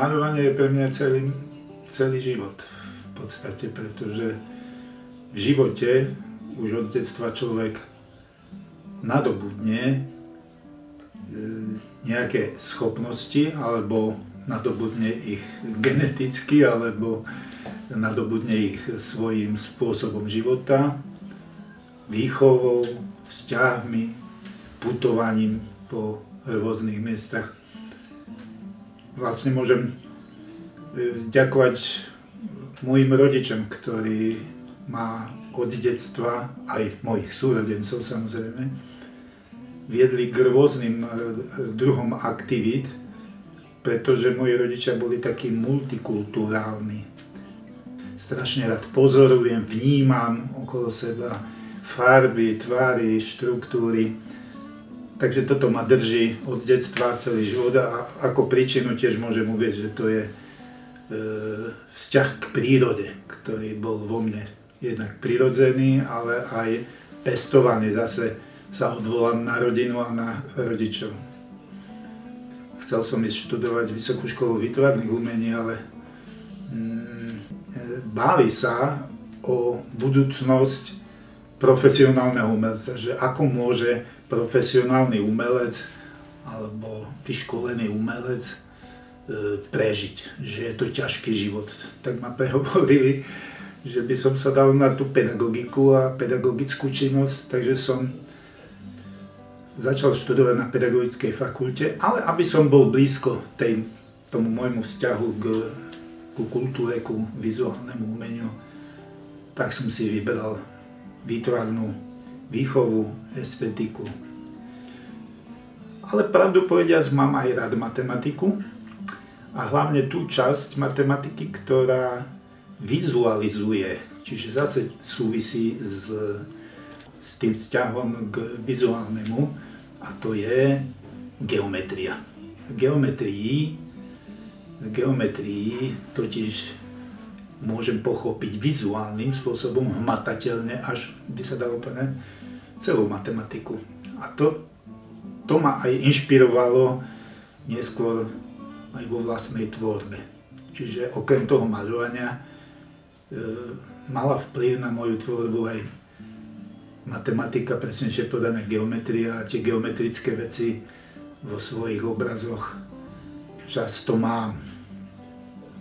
Maľovanie je pre mňa celý život v podstate, pretože v živote už od detstva človek nadobudne nejaké schopnosti, alebo nadobudne ich geneticky, alebo nadobudne ich svojím spôsobom života, výchovou, vzťahmi, putovaním po rôznych miestach. Vlastne môžem ďakovať mojim rodičom, ktorí ma od detstva, aj mojich súrodencov samozrejme, viedli k rôznym druhom aktivít, pretože moji rodičia boli takí multikulturálni. Strašne rád pozorujem, vnímam okolo seba farby, tvary, štruktúry. Takže toto ma drží od detstva celý život a ako príčinu tiež môžem uvieť, že to je vzťah k prírode, ktorý bol vo mne jednak prirodzený, ale aj pestovaný. Zase sa odvolám na rodinu a na rodičov. Chcel som ísť študovať Vysokú školu výtvarných umení, ale báli sa o budúcnosť profesionálneho umelca, že ako môže profesionálny umelec alebo vyškolený umelec prežiť, že je to ťažký život. Tak ma prehovorili, že by som sa dal na tú pedagogiku a pedagogickú činnosť, takže som začal študovať na pedagogickej fakulte, ale aby som bol blízko tomu môjmu vzťahu ku kultúre, ku vizuálnemu umeniu, tak som si vybral výtvarnú výchovu, estetiku. Ale pravdu povediac, mám aj rád matematiku a hlavne tú časť matematiky, ktorá vizualizuje, čiže zase súvisí s tým vzťahom k vizuálnemu, a to je geometria. V geometrii totiž môžem pochopiť vizuálnym spôsobom, hmatateľne, až by sa dalo povedať, celú matematiku. A to ma aj inšpirovalo neskôr aj vo vlastnej tvorbe. Čiže okrem toho maľovania mala vplyv na moju tvorbu aj matematika, presnejšie povedané geometria a tie geometrické veci vo svojich obrazoch často mám.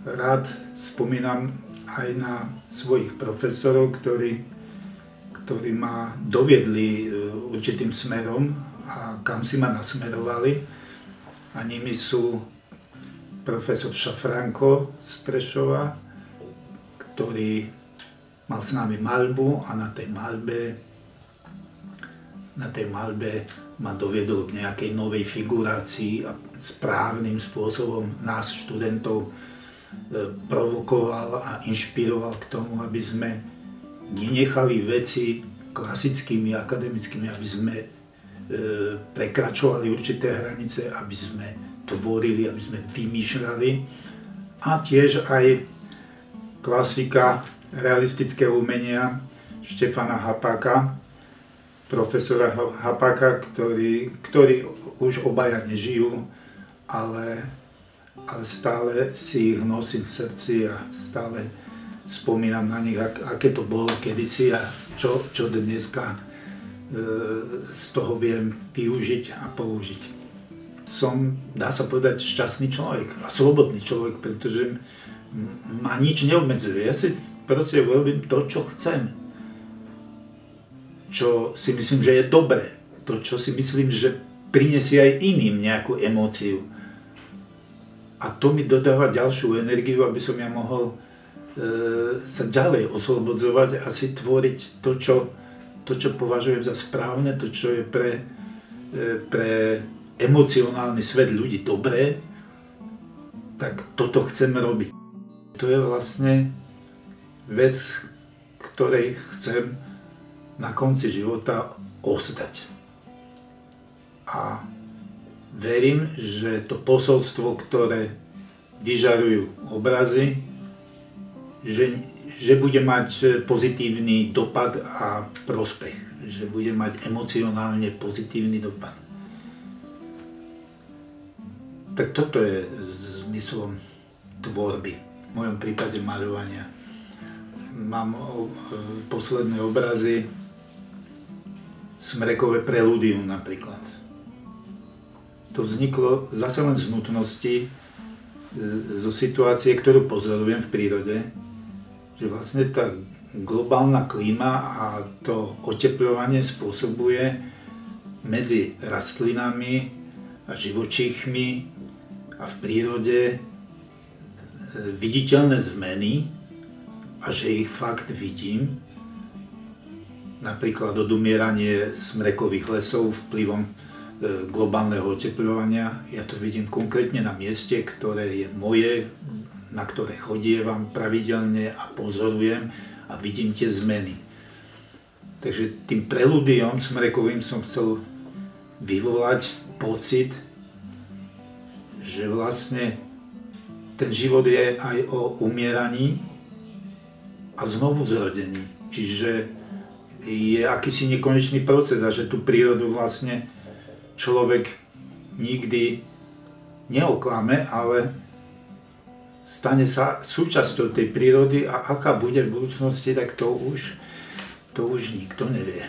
Rád spomínam aj na svojich profesorov, ktorí ma doviedli určitým smerom a kam si ma nasmerovali. A nimi sú profesor Šafranko z Prešova, ktorý mal s nami maľbu a na tej maľbe ma doviedol k nejakej novej figurácii a správnym spôsobom nás, študentov, provokoval a inšpiroval k tomu, aby sme nenechali veci klasickými, akademickými, aby sme prekračovali určité hranice, aby sme tvorili, aby sme vymýšľali. A tiež aj klasika realistického umenia Štefana Hapáka, profesora Hapáka, ktorí už obaja nežijú, ale stále si ich nosím v srdci a stále spomínam na nich, aké to bolo kedysi a čo dneska z toho viem využiť a použiť. Som, dá sa povedať, šťastný človek a slobodný človek, pretože ma nič neobmedzuje. Ja si proste robím to, čo chcem. Čo si myslím, že je dobré. To, čo si myslím, že prinesie aj iným nejakú emóciu. A to mi dodáva ďalšiu energiu, aby som ja mohol sa ďalej oslobodzovať a si tvoriť to, čo považujem za správne, to, čo je pre emocionálny svet ľudí dobré, tak toto chcem robiť. To je vlastne vec, ktorej chcem na konci života ostať. A verím, že to posolstvo, ktoré vyžarujú obrazy, že bude mať pozitívny dopad a prospech, že bude mať emocionálne pozitívny dopad. Tak toto je zmyslom tvorby, v mojom prípade maľovania. Mám posledné obrazy, Smrekové prelúdium napríklad. To vzniklo zase len z nutnosti, zo situácie, ktorú pozorujem v prírode, že vlastne tá globálna klíma a to otepľovanie spôsobuje medzi rastlinami a živočíchmi a v prírode viditeľné zmeny a že ich fakt vidím. Napríklad odumieranie smrekových lesov vplyvom globálneho otepľovania. Ja to vidím konkrétne na mieste, ktoré je moje, na ktoré chodievam pravidelne a pozorujem a vidím tie zmeny. Takže tým prelúdiom smrekovým som chcel vyvolať pocit, že vlastne ten život je aj o umieraní a znovu zrodení. Čiže je akýsi nekonečný proces a že tú prírodu vlastne človek nikdy neoklame, ale stane sa súčasťou tej prírody a aká bude v budúcnosti, tak to už nikto nevie.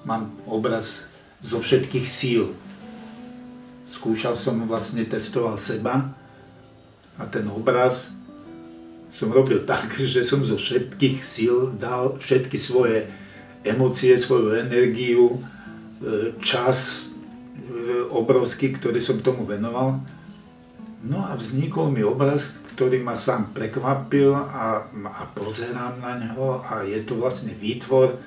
Mám obraz zo všetkých síl. Skúšal som, vlastne testoval seba a ten obraz som robil tak, že som zo všetkých síl dal všetky svoje emócie, svoju energiu, čas obrovský, ktorý som tomu venoval. No a vznikol mi obraz, ktorý ma sám prekvapil a pozerám na ňo a je to vlastne výtvor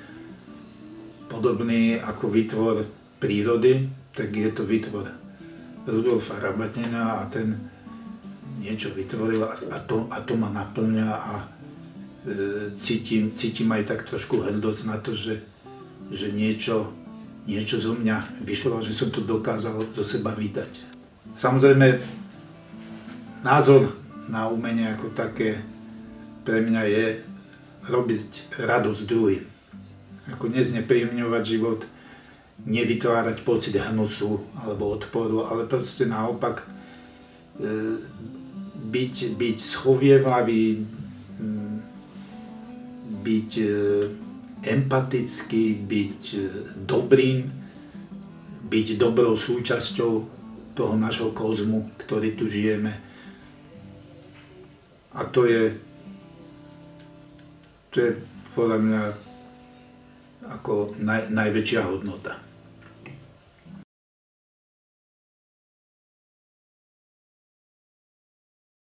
podobný ako výtvor prírody, tak je to výtvor Rudolfa Rabatina a ten niečo vytvoril a to ma naplňa a cítim aj tak trošku hrdosť na to, že niečo zo mňa vyšlo, že som to dokázal zo seba vydať. Samozrejme, názor na umenie ako také pre mňa je robiť radosť druhým. Ako neznepríjemňovať život, nevytvárať pocit hnusu alebo odporu, ale proste naopak byť schovievavý, byť empatický, byť dobrým, byť dobrou súčasťou toho našho kozmu, ktorý tu žijeme. A to je podľa mňa ako najväčšia hodnota.